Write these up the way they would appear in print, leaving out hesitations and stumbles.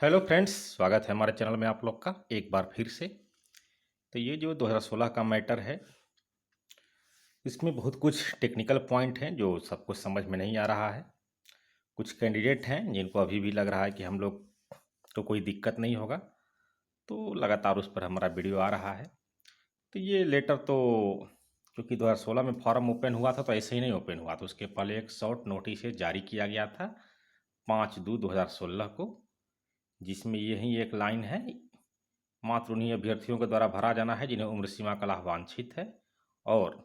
Hello friends, स्वागत है हमारे चैनल में आप लोग का एक बार फिर से। तो ये जो 2016 का मैटर है, इसमें बहुत कुछ टेक्निकल पॉइंट हैं जो सबको समझ में नहीं आ रहा है। कुछ कैंडिडेट हैं जिनको अभी भी लग रहा है कि हम लोग तो कोई दिक्कत नहीं होगा, तो लगातार उस पर हमारा वीडियो आ रहा है। तो ये लेटर तो क्योंकि 2016 में फॉर्म ओपन हुआ था तो ऐसे ही नहीं ओपन हुआ, तो उसके पहले एक शॉर्ट नोटिस जारी किया गया था 5/2/2016 को, जिसमें यही एक लाइन है, मात्र उन्हीं अभ्यर्थियों के द्वारा भरा जाना है जिन्हें उम्र सीमा का लाभ वांछित है, और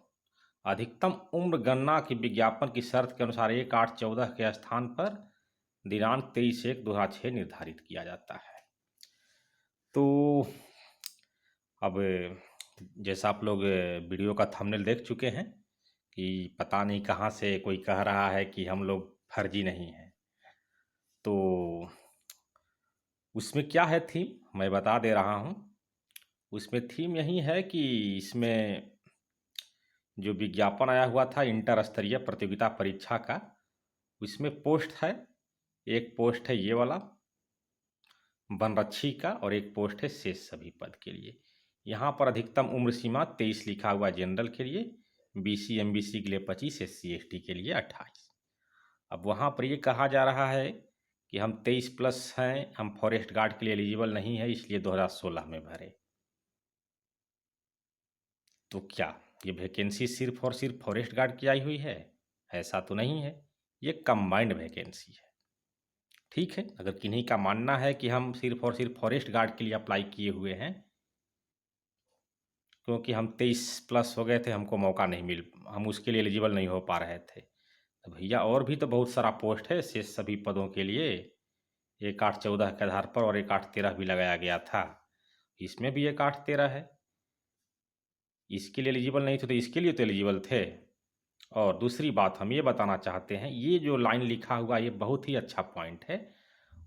अधिकतम उम्र गणना की विज्ञापन की शर्त के अनुसार 1/8/14 के स्थान पर दिनांक 23/1/2006 निर्धारित किया जाता है। तो अब जैसा आप लोग वीडियो का थंबनेल देख चुके हैं कि पता नहीं कहाँ से कोई कह रहा है कि हम लोग फर्जी नहीं हैं। तो उसमें क्या है थीम, मैं बता दे रहा हूँ। उसमें थीम यही है कि इसमें जो विज्ञापन आया हुआ था इंटर स्तरीय प्रतियोगिता परीक्षा का, उसमें पोस्ट है, एक पोस्ट है ये वाला वनरक्षी का, और एक पोस्ट है शेष सभी पद के लिए। यहाँ पर अधिकतम उम्र सीमा 23 लिखा हुआ जनरल के लिए, BC MBC के लिए 25, SC ST के लिए 28। अब वहाँ पर ये कहा जा रहा है कि हम 23+ हैं, हम फॉरेस्ट गार्ड के लिए एलिजिबल नहीं है, इसलिए 2016 में भरे। तो क्या ये वैकेंसी सिर्फ और सिर्फ फॉरेस्ट गार्ड की आई हुई है? ऐसा तो नहीं है, ये कंबाइंड वैकेंसी है। ठीक है, अगर किन्हीं का मानना है कि हम सिर्फ और सिर्फ फॉरेस्ट गार्ड के लिए अप्लाई किए हुए हैं क्योंकि हम 23+ हो गए थे, हमको मौका नहीं मिल, हम उसके लिए एलिजिबल नहीं हो पा रहे थे, तो भैया और भी तो बहुत सारा पोस्ट है शेष सभी पदों के लिए। 1/8/14 के आधार पर और 1/8/13 भी लगाया गया था, इसमें भी 1/8/13 है। इसके लिए एलिजिबल नहीं थे तो इसके लिए तो एलिजिबल थे। और दूसरी बात हम ये बताना चाहते हैं, ये जो लाइन लिखा हुआ ये बहुत ही अच्छा पॉइंट है।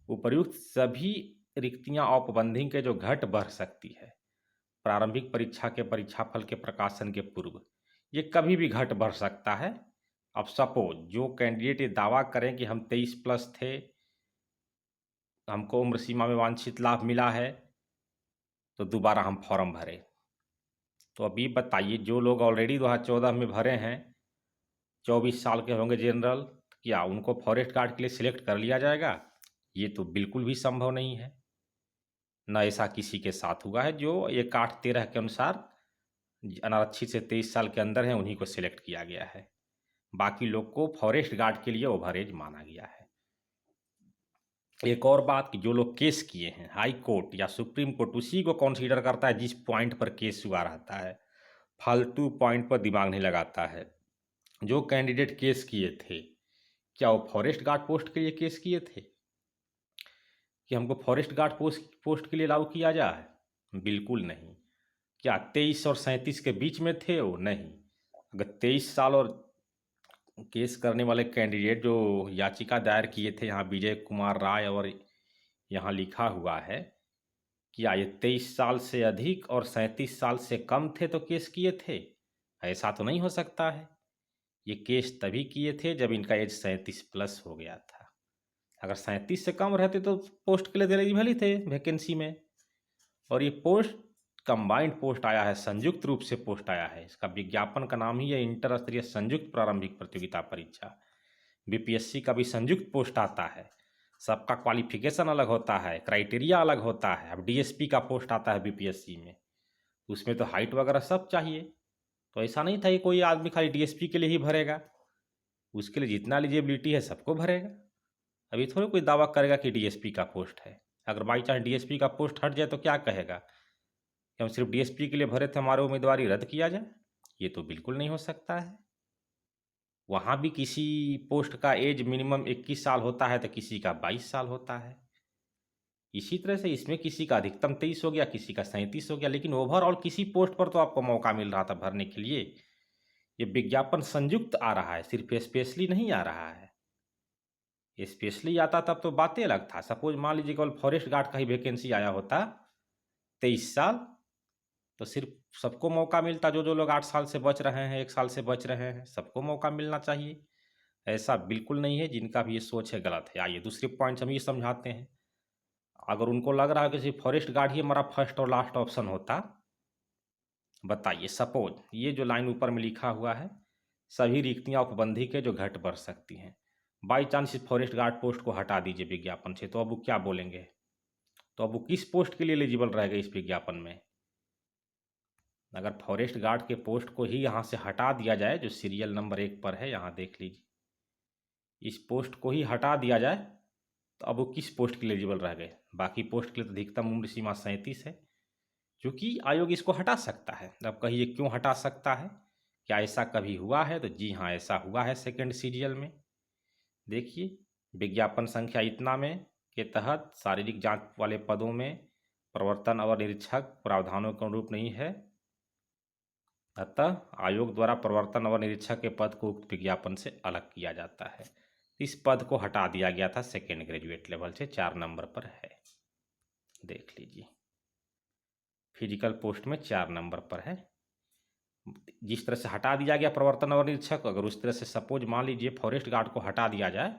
उपर्युक्त सभी रिक्तियां औपबंधिक के जो घट बढ़ सकती है प्रारंभिक परीक्षा के परीक्षाफल के प्रकाशन के पूर्व, ये कभी भी घट बढ़ सकता है। अब सपोज जो कैंडिडेट ये दावा करें कि हम 23+ थे, हमको उम्र सीमा में वांछित लाभ मिला है, तो दोबारा हम फॉर्म भरे। तो अभी बताइए, जो लोग ऑलरेडी 2014 में भरे हैं, 24 साल के होंगे जनरल, क्या उनको फॉरेस्ट गार्ड के लिए सिलेक्ट कर लिया जाएगा? ये तो बिल्कुल भी संभव नहीं है। न ऐसा किसी के साथ हुआ है। जो 1/8/13 के अनुसार अनारक्षित से 23 साल के अंदर हैं उन्हीं को सिलेक्ट किया गया है, बाकी लोग को फॉरेस्ट गार्ड के लिए ओवर एज माना गया है। एक और बात कि जो लोग केस किए हैं, हाई कोर्ट या सुप्रीम कोर्ट उसी को कंसीडर करता है जिस पॉइंट पर केस हुआ रहता है, फालतू पॉइंट पर दिमाग नहीं लगाता है। जो कैंडिडेट केस किए थे, क्या वो फॉरेस्ट गार्ड पोस्ट के लिए केस किए थे कि हमको फॉरेस्ट गार्ड पोस्ट के लिए लागू किया जाए? बिल्कुल नहीं। क्या 23 और 37 के बीच में थे वो? नहीं। अगर 23 साल और केस करने वाले कैंडिडेट जो याचिका दायर किए थे यहाँ विजय कुमार राय, और यहाँ लिखा हुआ है क्या ये 23 साल से अधिक और 37 साल से कम थे तो केस किए थे? ऐसा तो नहीं हो सकता है। ये केस तभी किए थे जब इनका एज 37+ हो गया था। अगर 37 से कम रहते तो पोस्ट के लिए एलिजिबल ही थे वैकेंसी में। और ये पोस्ट कंबाइंड पोस्ट आया है, संयुक्त रूप से पोस्ट आया है। इसका विज्ञापन का नाम ही है इंटर स्तरीय संयुक्त प्रारंभिक प्रतियोगिता परीक्षा। BPSC का भी संयुक्त पोस्ट आता है, सबका क्वालिफिकेशन अलग होता है, क्राइटेरिया अलग होता है। अब DSP का पोस्ट आता है BPSC में, उसमें तो हाइट वगैरह सब चाहिए। तो ऐसा नहीं था कि कोई आदमी खाली DSP के लिए ही भरेगा, उसके लिए जितना एलिजिबिलिटी है सबको भरेगा। अभी थोड़ी कोई दावा करेगा कि DSP का पोस्ट है। अगर बाई चांस DSP का पोस्ट हट जाए तो क्या कहेगा कि हम सिर्फ DSP के लिए भरे थे, हमारी उम्मीदवारी रद्द किया जाए? ये तो बिल्कुल नहीं हो सकता है। वहाँ भी किसी पोस्ट का एज मिनिमम 21 साल होता है तो किसी का 22 साल होता है। इसी तरह से इसमें किसी का अधिकतम 23 हो गया, किसी का 37 हो गया, लेकिन ओवरऑल किसी पोस्ट पर तो आपको मौका मिल रहा था भरने के लिए। ये विज्ञापन संयुक्त आ रहा है, सिर्फ स्पेशली नहीं आ रहा है। स्पेशली आता तब तो बातें अलग था। सपोज मान लीजिए केवल फॉरेस्ट गार्ड का ही वैकेंसी आया होता 23 साल, तो सिर्फ सबको मौका मिलता। जो जो लोग 8 साल से बच रहे हैं, 1 साल से बच रहे हैं, सबको मौका मिलना चाहिए। ऐसा बिल्कुल नहीं है, जिनका भी ये सोच है गलत है। आइए दूसरे पॉइंट हम ये समझाते हैं। अगर उनको लग रहा है कि सिर्फ फॉरेस्ट गार्ड ही हमारा फर्स्ट और लास्ट ऑप्शन होता, बताइए, सपोज ये जो लाइन ऊपर में लिखा हुआ है, सभी रिक्तियां उपबंधी के जो घट बढ़ सकती हैं, बाई चांस इस फॉरेस्ट गार्ड पोस्ट को हटा दीजिए विज्ञापन से, तो अब वो क्या बोलेंगे? तो अब वो किस पोस्ट के लिए एलिजिबल रहेगा इस विज्ञापन में? अगर फॉरेस्ट गार्ड के पोस्ट को ही यहाँ से हटा दिया जाए, जो सीरियल नंबर 1 पर है, यहाँ देख लीजिए, इस पोस्ट को ही हटा दिया जाए, तो अब वो किस पोस्ट के लिए एलिजिबल रह गए? बाकी पोस्ट के लिए तो अधिकतम उम्र सीमा 37 है, क्योंकि आयोग इसको हटा सकता है। अब कहिए क्यों हटा सकता है? क्या ऐसा कभी हुआ है? तो जी हाँ, ऐसा हुआ है सेकंड सीरियल में। देखिए, विज्ञापन संख्या इतना में के तहत शारीरिक जांच वाले पदों में प्रवर्तन और निरीक्षक प्रावधानों के अनुरूप नहीं है, अतः आयोग द्वारा प्रवर्तन और निरीक्षक के पद को उक्त विज्ञापन से अलग किया जाता है। इस पद को हटा दिया गया था सेकेंड ग्रेजुएट लेवल से, 4 नंबर पर है, देख लीजिए, फिजिकल पोस्ट में 4 नंबर पर है। जिस तरह से हटा दिया गया प्रवर्तन और निरीक्षक, अगर उस तरह से सपोज मान लीजिए फॉरेस्ट गार्ड को हटा दिया जाए,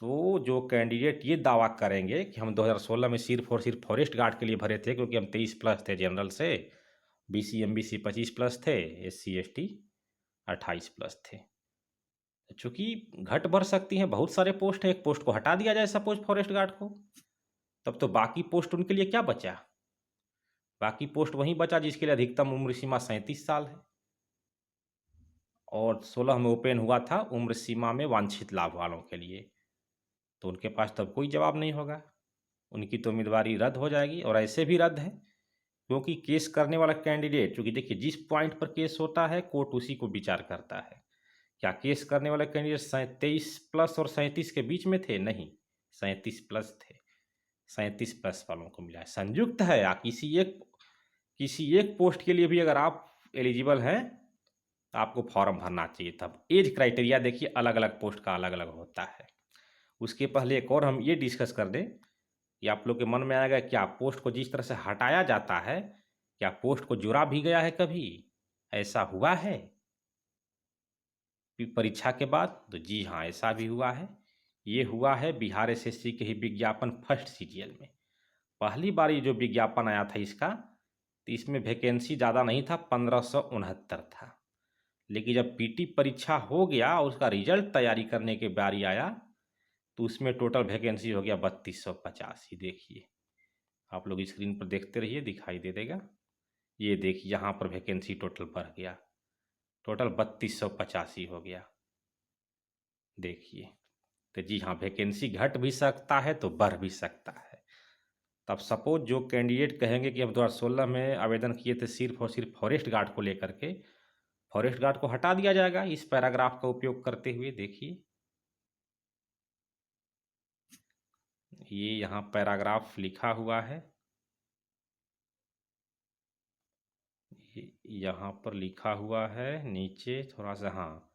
तो जो कैंडिडेट ये दावा करेंगे कि हम 2016 में सिर्फ और सिर्फ फॉरेस्ट गार्ड के लिए भरे थे, क्योंकि हम 23 प्लस थे जनरल से, BC MBC 25 प्लस थे, SC ST 28 प्लस थे, चूंकि घट बढ़ सकती हैं, बहुत सारे पोस्ट हैं, एक पोस्ट को हटा दिया जाए सपोज फॉरेस्ट गार्ड को, तब तो बाकी पोस्ट उनके लिए क्या बचा? बाकी पोस्ट वहीं बचा जिसके लिए अधिकतम उम्र सीमा 37 साल है, और 16 में ओपन हुआ था उम्र सीमा में वांछित लाभ वालों के लिए, तो उनके पास तब कोई जवाब नहीं होगा, उनकी तो उम्मीदवारी रद्द हो जाएगी, और ऐसे भी रद्द है क्योंकि केस करने वाला कैंडिडेट, क्योंकि देखिए जिस पॉइंट पर केस होता है कोर्ट उसी को विचार करता है। क्या केस करने वाले कैंडिडेट 23 प्लस और 37 के बीच में थे? नहीं, 37 प्लस थे, 37 प्लस वालों को मिला है। संयुक्त है या किसी एक पोस्ट के लिए भी अगर आप एलिजिबल हैं तो आपको फॉर्म भरना चाहिए। तब एज क्राइटेरिया देखिए अलग अलग पोस्ट का अलग अलग होता है। उसके पहले एक और हम ये डिस्कस कर दें कि आप लोग के मन में आएगा, क्या पोस्ट को जिस तरह से हटाया जाता है, क्या पोस्ट को जोड़ा भी गया है? कभी ऐसा हुआ है परीक्षा के बाद? तो जी हाँ, ऐसा भी हुआ है। ये हुआ है बिहार SSC के ही विज्ञापन फर्स्ट सीरियल में। पहली बार ये जो विज्ञापन आया था इसका, तो इसमें वैकेंसी ज़्यादा नहीं था, 1569 था, लेकिन जब PT परीक्षा हो गया और उसका रिजल्ट तैयारी करने के बारी आया, तो उसमें टोटल वैकेंसी हो गया 3285। देखिए, आप लोग स्क्रीन पर देखते रहिए, दिखाई दे देगा। ये देखिए यहाँ पर वैकेंसी टोटल बढ़ गया, टोटल 3285 हो गया। देखिए, तो जी हाँ, वैकेंसी घट भी सकता है तो बढ़ भी सकता है। तब सपोज जो कैंडिडेट कहेंगे कि हम 2016 में आवेदन किए थे सिर्फ और सिर्फ फॉरेस्ट गार्ड को लेकर के, फॉरेस्ट गार्ड को हटा दिया जाएगा इस पैराग्राफ का उपयोग करते हुए। देखिए, ये यहाँ पैराग्राफ लिखा हुआ है, यहाँ पर लिखा हुआ है नीचे थोड़ा सा, हाँ,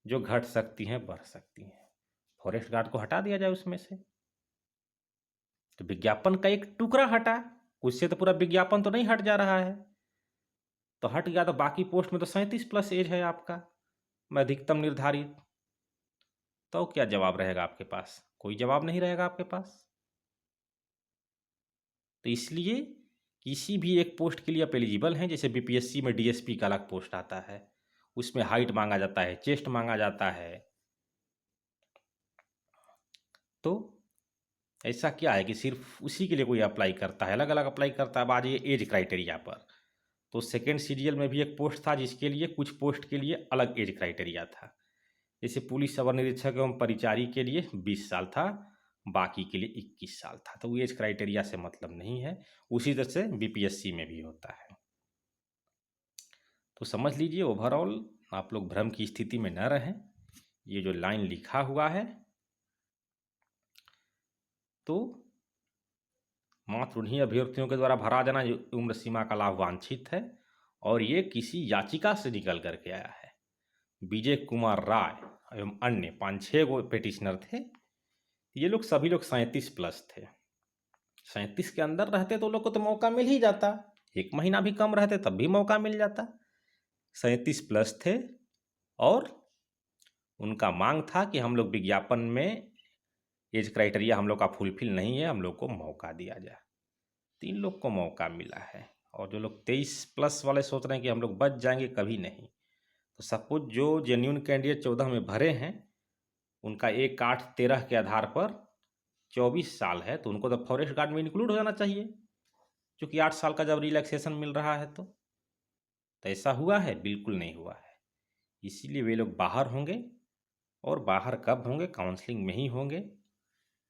जो घट सकती हैं बढ़ सकती हैं, फॉरेस्ट गार्ड को हटा दिया जाए उसमें से, तो विज्ञापन का एक टुकड़ा हटा, उससे तो पूरा विज्ञापन तो नहीं हट जा रहा है। तो हट गया, तो बाकी पोस्ट में तो 37 प्लस एज है आपका, मैं अधिकतम निर्धारित, तो क्या जवाब रहेगा आपके पास? कोई जवाब नहीं रहेगा आपके पास। तो इसलिए किसी भी एक पोस्ट के लिए आप एलिजिबल हैं, जैसे BPSC में DSP का अलग पोस्ट आता है, उसमें हाइट मांगा जाता है, चेस्ट मांगा जाता है, तो ऐसा क्या है कि सिर्फ उसी के लिए कोई अप्लाई करता है? अलग अलग अप्लाई करता है। अब आ जाइए एज क्राइटेरिया पर, तो सेकेंड सीरियल में भी एक पोस्ट था जिसके लिए, कुछ पोस्ट के लिए अलग एज क्राइटेरिया था, जैसे पुलिस अवर निरीक्षक एवं परिचारी के लिए 20 साल था, बाकी के लिए 21 साल था। तो एज क्राइटेरिया से मतलब नहीं है, उसी तरह से BPSC में भी होता है। तो समझ लीजिए, ओवरऑल आप लोग भ्रम की स्थिति में न रहें। ये जो लाइन लिखा हुआ है, तो मात्र उन्हीं अभ्यर्थियों के द्वारा भरा जाना जो उम्र सीमा का लाभ वांछित है, और ये किसी याचिका से निकल करके आया है। विजय कुमार राय एवं अन्य 5-6 गो पेटिशनर थे, ये लोग सभी लोग 37 प्लस थे। 37 के अंदर रहते तो लोग को तो मौका मिल ही जाता, 1 महीना भी कम रहते तब भी मौका मिल जाता। 37 प्लस थे और उनका मांग था कि हम लोग विज्ञापन में एज क्राइटेरिया हम लोग का फुलफिल नहीं है, हम लोग को मौका दिया जाए। 3 लोग को मौका मिला है, और जो लोग 23 प्लस वाले सोच रहे हैं कि हम लोग बच जाएंगे, कभी नहीं। तो सपोज जो जेन्युइन कैंडिडेट 14 में भरे हैं, उनका 1, 8, 13 के आधार पर 24 साल है, तो उनको तो फॉरेस्ट गार्ड में इंक्लूड हो जाना चाहिए, क्योंकि 8 साल का जब रिलैक्सेशन मिल रहा है। तो ऐसा हुआ है? बिल्कुल नहीं हुआ है। इसीलिए वे लोग बाहर होंगे, और बाहर कब होंगे? काउंसलिंग में ही होंगे,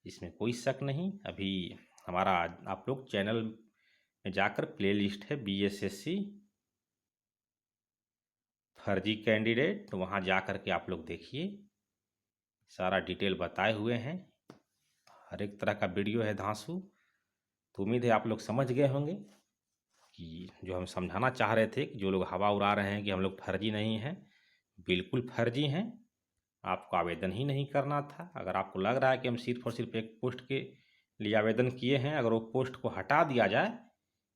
इसमें कोई शक नहीं। अभी हमारा आप लोग चैनल में जाकर प्लेलिस्ट है BSSC फर्जी कैंडिडेट, तो वहाँ जा कर के आप लोग देखिए, सारा डिटेल बताए हुए हैं, हर एक तरह का वीडियो है धांसू। तो उम्मीद है आप लोग समझ गए होंगे कि जो हम समझाना चाह रहे थे, कि जो लोग हवा उड़ा रहे हैं कि हम लोग फर्जी नहीं हैं, बिल्कुल फर्जी हैं। आपको आवेदन ही नहीं करना था। अगर आपको लग रहा है कि हम सिर्फ और सिर्फ एक पोस्ट के लिए आवेदन किए हैं, अगर वो पोस्ट को हटा दिया जाए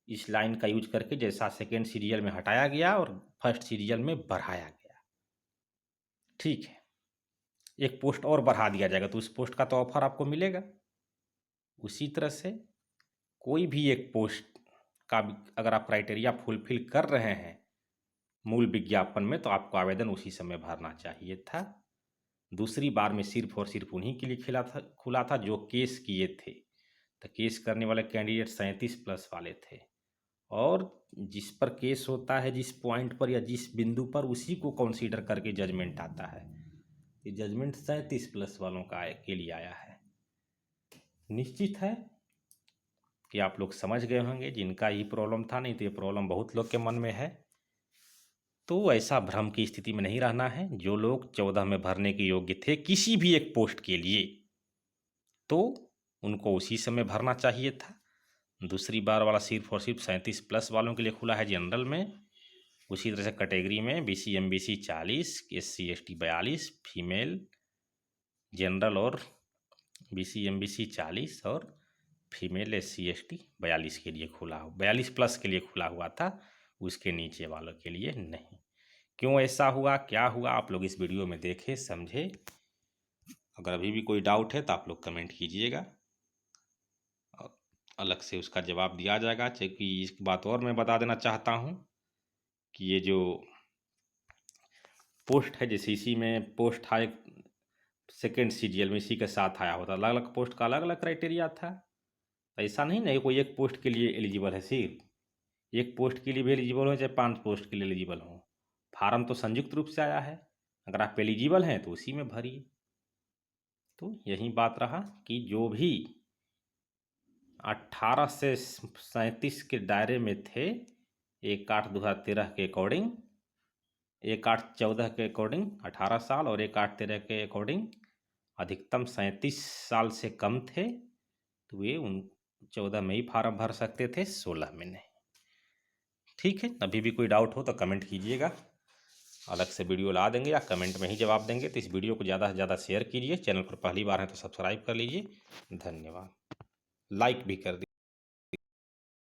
इस लाइन का यूज करके, जैसा सेकेंड सीरियल में हटाया गया और फर्स्ट सीरियल में बढ़ाया गया, ठीक है, एक पोस्ट और बढ़ा दिया जाएगा, तो उस पोस्ट का तो ऑफर आपको मिलेगा। उसी तरह से कोई भी एक पोस्ट का अगर आप क्राइटेरिया फुलफिल कर रहे हैं मूल विज्ञापन में, तो आपको आवेदन उसी समय भरना चाहिए था। दूसरी बार में सिर्फ और सिर्फ उन्हीं के लिए खुला था जो केस किए थे। तो केस करने वाले कैंडिडेट 37 प्लस वाले थे, और जिस पर केस होता है, जिस पॉइंट पर या जिस बिंदु पर, उसी को कंसीडर करके जजमेंट आता है। ये जजमेंट 37 प्लस वालों का के लिए आया है। निश्चित है कि आप लोग समझ गए होंगे, जिनका ही प्रॉब्लम था, नहीं तो ये प्रॉब्लम बहुत लोग के मन में है। तो ऐसा भ्रम की स्थिति में नहीं रहना है। जो लोग 14 में भरने के योग्य थे किसी भी एक पोस्ट के लिए, तो उनको उसी समय भरना चाहिए था। दूसरी बार वाला सिर्फ और सिर्फ 37 प्लस वालों के लिए खुला है जनरल में। उसी तरह से कैटेगरी में BC MBC 40, SC ST 42, female general और BC MBC 40 और फीमेल SC ST 42 के लिए खुला, 42 प्लस के लिए खुला हुआ था, उसके नीचे वालों के लिए नहीं। क्यों ऐसा हुआ, क्या हुआ, आप लोग इस वीडियो में देखें, समझे। अगर अभी भी कोई डाउट है तो आप लोग कमेंट कीजिएगा, अलग से उसका जवाब दिया जाएगा। क्योंकि एक बात और मैं बता देना चाहता हूँ कि ये जो पोस्ट है, जैसे इसी में पोस्ट था एक सेकेंड सीरियल में, इसी के साथ आया होता, अलग अलग पोस्ट का अलग अलग क्राइटेरिया था। ऐसा नहीं ना कोई एक पोस्ट के लिए एलिजिबल है, सिर्फ एक पोस्ट के लिए भी एलिजिबल हो, चाहे 5 पोस्ट के लिए एलिजिबल हो। फार्म तो संयुक्त रूप से आया है, अगर आप एलिजिबल हैं तो उसी में भरिए। तो यही बात रहा कि जो भी 18 से 37 के दायरे में थे, 1/8/2013 के अकॉर्डिंग, 1/8/14 के अकॉर्डिंग 18 साल, और 1/8/13 के अकॉर्डिंग अधिकतम 37 साल से कम थे, तो वे उन 14 में ही फार्म भर सकते थे, 16 में नहीं। ठीक है, अभी भी कोई डाउट हो तो कमेंट कीजिएगा, अलग से वीडियो ला देंगे या कमेंट में ही जवाब देंगे। तो इस वीडियो को ज़्यादा से ज़्यादा शेयर कीजिए, चैनल पर पहली बार है तो सब्सक्राइब कर लीजिए। धन्यवाद, लाइक भी कर दीजिए।